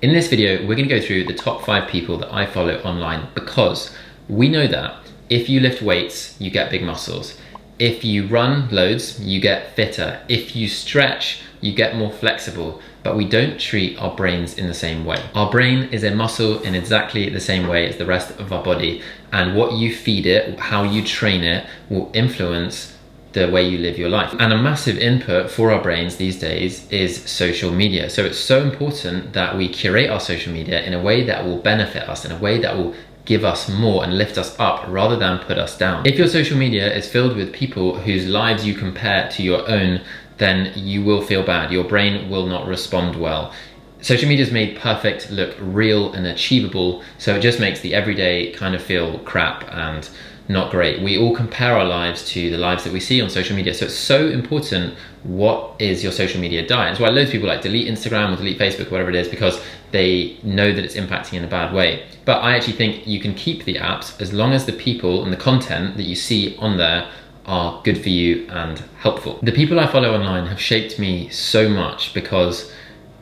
In this video, we're gonna go through the top 5 people that I follow online because we know that if you lift weights, you get big muscles. If you run loads, you get fitter. If you stretch, you get more flexible, but we don't treat our brains in the same way. Our brain is a muscle in exactly the same way as the rest of our body, and what you feed it, how you train it, will influence the way you live your life. And a massive input for our brains these days is social media. So it's so important that we curate our social media in a way that will benefit us, in a way that will give us more and lift us up rather than put us down. If your social media is filled with people whose lives you compare to your own, then you will feel bad. Your brain will not respond well. Social media is made perfect look real and achievable, so it just makes the everyday kind of feel crap and not great. We all compare our lives to the lives that we see on social media, so it's so important what is your social media diet. That's why loads of people like delete Instagram or delete Facebook, whatever it is, because they know that it's impacting in a bad way. But I actually think you can keep the apps as long as the people and the content that you see on there are good for you and helpful. The people I follow online have shaped me so much because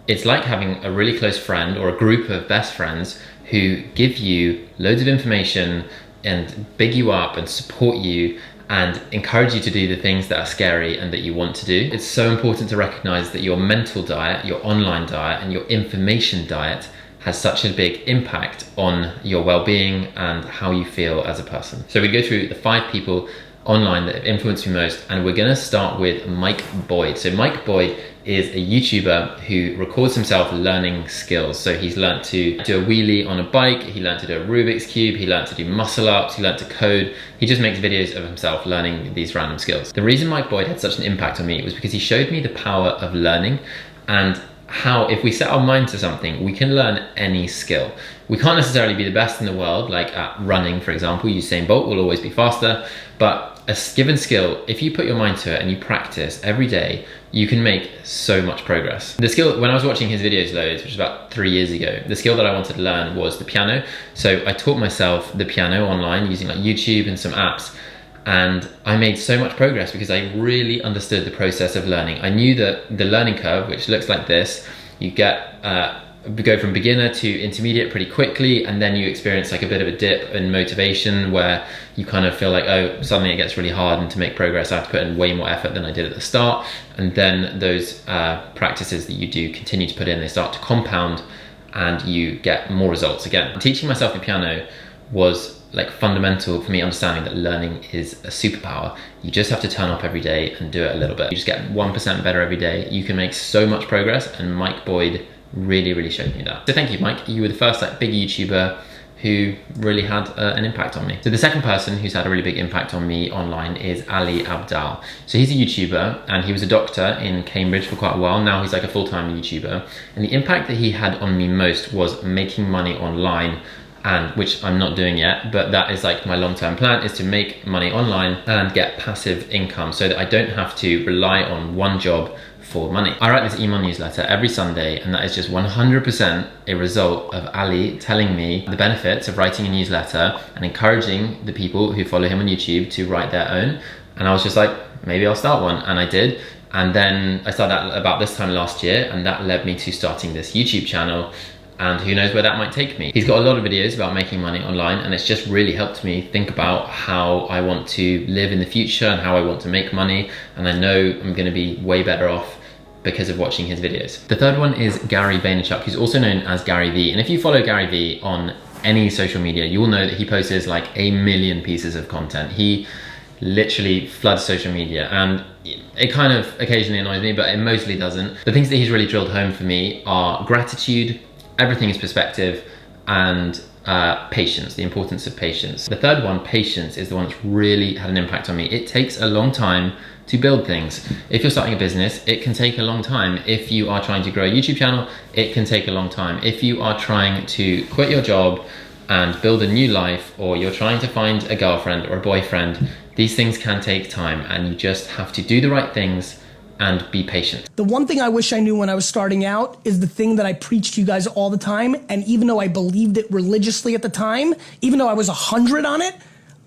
it's like having a really close friend or a group of best friends who give you loads of information and big you up and support you and encourage you to do the things that are scary and that you want to do. It's so important to recognize that your mental diet, your online diet, and your information diet has such a big impact on your well-being and how you feel as a person. So we go through the 5 people online that have influenced me most, and we're gonna start with Mike Boyd. So Mike Boyd is a YouTuber who records himself learning skills. So he's learned to do a wheelie on a bike, he learned to do a Rubik's Cube, he learned to do muscle ups, he learned to code. He just makes videos of himself learning these random skills. The reason Mike Boyd had such an impact on me was because he showed me the power of learning and how if we set our mind to something, we can learn any skill. We can't necessarily be the best in the world, like at running, for example. Usain Bolt will always be faster, but a given skill, if you put your mind to it and you practice every day, you can make so much progress. The skill, when I was watching his videos loads, which was about 3 years ago, the skill that I wanted to learn was the piano. So I taught myself the piano online using like YouTube and some apps. And I made so much progress because I really understood the process of learning. I knew that the learning curve, which looks like this, you go from beginner to intermediate pretty quickly, and then you experience like a bit of a dip in motivation where you kind of feel like, oh, suddenly it gets really hard, and to make progress I have to put in way more effort than I did at the start. And then those practices that you do continue to put in, they start to compound and you get more results again. Teaching myself the piano was like fundamental for me understanding that learning is a superpower. You just have to turn up every day and do it a little bit. You just get 1% better every day. You can make so much progress, and Mike Boyd really showed me that. So thank you, Mike. You were the first like big YouTuber who really had an impact on me. So the second person who's had a really big impact on me online is Ali Abdaal. So he's a YouTuber and he was a doctor in Cambridge for quite a while. Now he's like a full-time YouTuber. And the impact that he had on me most was making money online, and which I'm not doing yet, but that is like my long-term plan, is to make money online and get passive income so that I don't have to rely on one job for money. I write this email newsletter every Sunday, and that is just 100% a result of Ali telling me the benefits of writing a newsletter and encouraging the people who follow him on YouTube to write their own. And I was just like, maybe I'll start one, and I did. And then I started that about this time last year, and that led me to starting this YouTube channel. And who knows where that might take me. He's got a lot of videos about making money online, and it's just really helped me think about how I want to live in the future and how I want to make money. And I know I'm gonna be way better off because of watching his videos. The third one is Gary Vaynerchuk, who's also known as Gary V. And if you follow Gary V on any social media, you will know that he posts like 1 million pieces of content. He literally floods social media, and it kind of occasionally annoys me, but it mostly doesn't. The things that he's really drilled home for me are gratitude, everything is perspective, and patience, the importance of patience. The third one, patience, is the one that's really had an impact on me. It takes a long time to build things. If you're starting a business, it can take a long time. If you are trying to grow a YouTube channel, it can take a long time. If you are trying to quit your job and build a new life, or you're trying to find a girlfriend or a boyfriend, these things can take time, and you just have to do the right things and be patient. The one thing I wish I knew when I was starting out is the thing that I preach to you guys all the time, and even though I believed it religiously at the time, even though I was 100 on it,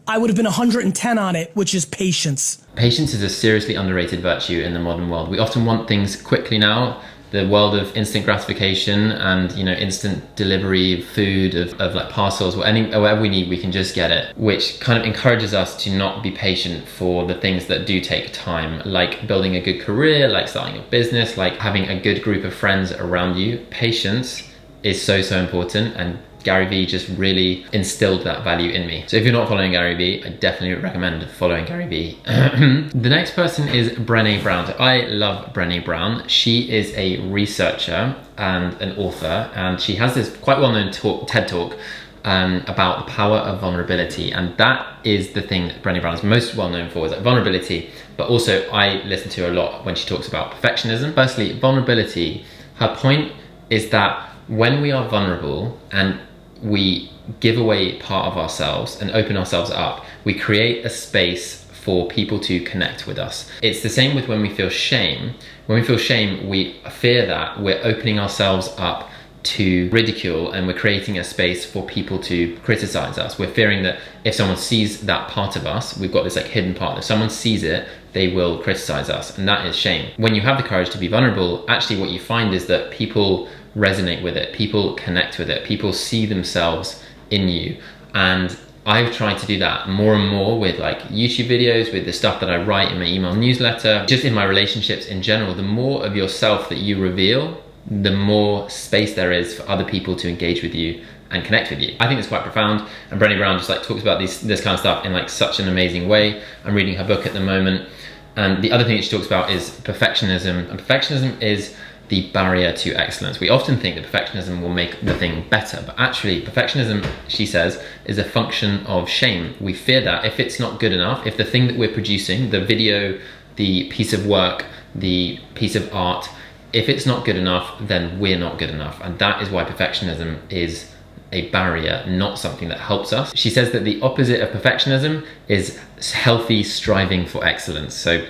I would have been 110 on it, which is patience. Patience is a seriously underrated virtue in the modern world. We often want things quickly now, the world of instant gratification and, you know, instant delivery of food, of like parcels or whatever we need, we can just get it, which kind of encourages us to not be patient for the things that do take time, like building a good career, like starting a business, like having a good group of friends around you. Patience is so important, and Gary Vee just really instilled that value in me. So if you're not following Gary Vee, I definitely recommend following Gary Vee. The next person is Brene Brown. So I love Brene Brown. She is a researcher and an author, and she has this quite well-known TED Talk about the power of vulnerability. And that is the thing that Brene Brown is most well known for, is like vulnerability, but also I listen to her a lot when she talks about perfectionism. Firstly, vulnerability, her point is that when we are vulnerable and we give away part of ourselves and open ourselves up, we create a space for people to connect with us. It's the same with when we feel shame. When we feel shame, we fear that we're opening ourselves up to ridicule, and we're creating a space for people to criticize us. We're fearing that if someone sees that part of us, we've got this like hidden part, if someone sees it, they will criticize us, and that is shame. When you have the courage to be vulnerable, actually what you find is that people resonate with it, people connect with it, people see themselves in you. And I've tried to do that more and more with like YouTube videos, with the stuff that I write in my email newsletter, just in my relationships in general. The more of yourself that you reveal, the more space there is for other people to engage with you and connect with you. I think it's quite profound, and Brene Brown just like talks about this kind of stuff in like such an amazing way. I'm reading her book at the moment, and the other thing that she talks about is perfectionism, and perfectionism is the barrier to excellence. We often think that perfectionism will make the thing better, but actually perfectionism, she says, is a function of shame. We fear that if it's not good enough, if the thing that we're producing, the video, the piece of work, the piece of art, if it's not good enough, then we're not good enough. And that is why perfectionism is a barrier, not something that helps us. She says that the opposite of perfectionism is healthy striving for excellence. So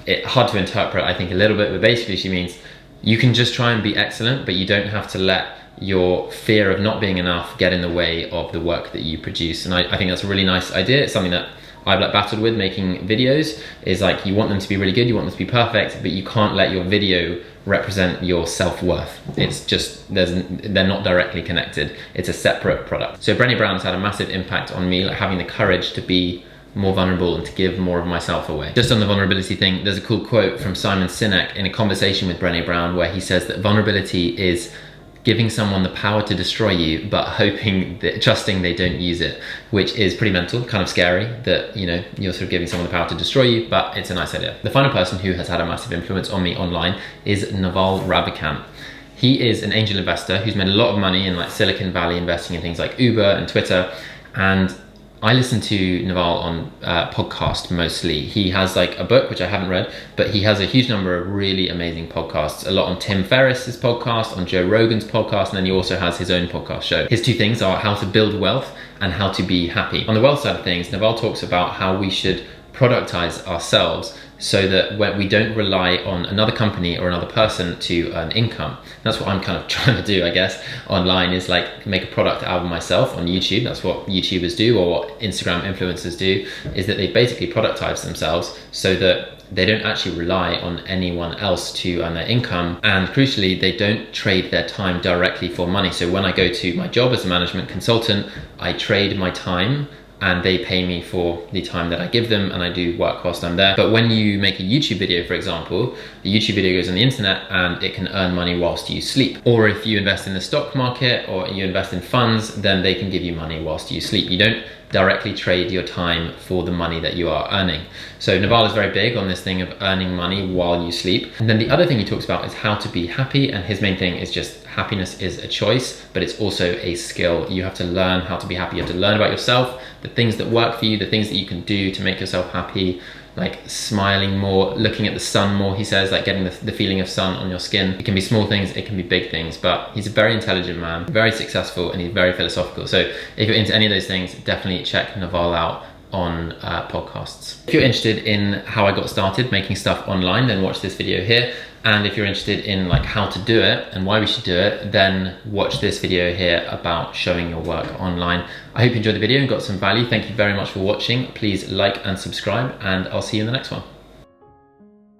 it's hard to interpret, I think, a little bit, but basically she means you can just try and be excellent, but you don't have to let your fear of not being enough get in the way of the work that you produce. And I think that's a really nice idea. It's something that I've like battled with making videos, is like you want them to be really good, you want them to be perfect, but you can't let your video represent your self-worth. It's just, they're not directly connected. It's a separate product. So Brene Brown's had a massive impact on me, like having the courage to be more vulnerable and to give more of myself away. Just on the vulnerability thing, there's a cool quote from Simon Sinek in a conversation with Brene Brown where he says that vulnerability is giving someone the power to destroy you, but trusting they don't use it, which is pretty mental, kind of scary that, you know, you're sort of giving someone the power to destroy you, but it's a nice idea. The final person who has had a massive influence on me online is Naval Ravikant. He is an angel investor who's made a lot of money in like Silicon Valley, investing in things like Uber and Twitter, and I listen to Naval on podcast mostly. He has like a book, which I haven't read, but he has a huge number of really amazing podcasts. A lot on Tim Ferriss's podcast, on Joe Rogan's podcast, and then he also has his own podcast show. His two things are how to build wealth and how to be happy. On the wealth side of things, Naval talks about how we should productize ourselves so that when we don't rely on another company or another person to earn income. That's what I'm kind of trying to do, I guess, online, is like make a product out of myself on YouTube. That's what YouTubers do, or what Instagram influencers do, is that they basically productize themselves so that they don't actually rely on anyone else to earn their income. And crucially, they don't trade their time directly for money. So when I go to my job as a management consultant, I trade my time and they pay me for the time that I give them, and I do work whilst I'm there. But when you make a YouTube video, for example, the YouTube video goes on the internet and it can earn money whilst you sleep. Or if you invest in the stock market or you invest in funds, then they can give you money whilst you sleep. You don't directly trade your time for the money that you are earning. So Naval is very big on this thing of earning money while you sleep. And then the other thing he talks about is how to be happy, and his main thing is just happiness is a choice, but it's also a skill. You have to learn how to be happy. You have to learn about yourself, the things that work for you, the things that you can do to make yourself happy, like smiling more, looking at the sun more, he says, like getting the feeling of sun on your skin. It can be small things, it can be big things, but he's a very intelligent man, very successful, and he's very philosophical. So if you're into any of those things, definitely check Naval out on podcasts. If you're interested in how I got started making stuff online, then watch this video here. And if you're interested in like how to do it and why we should do it, then watch this video here about showing your work online. I hope you enjoyed the video and got some value. Thank you very much for watching. Please like and subscribe, and I'll see you in the next one.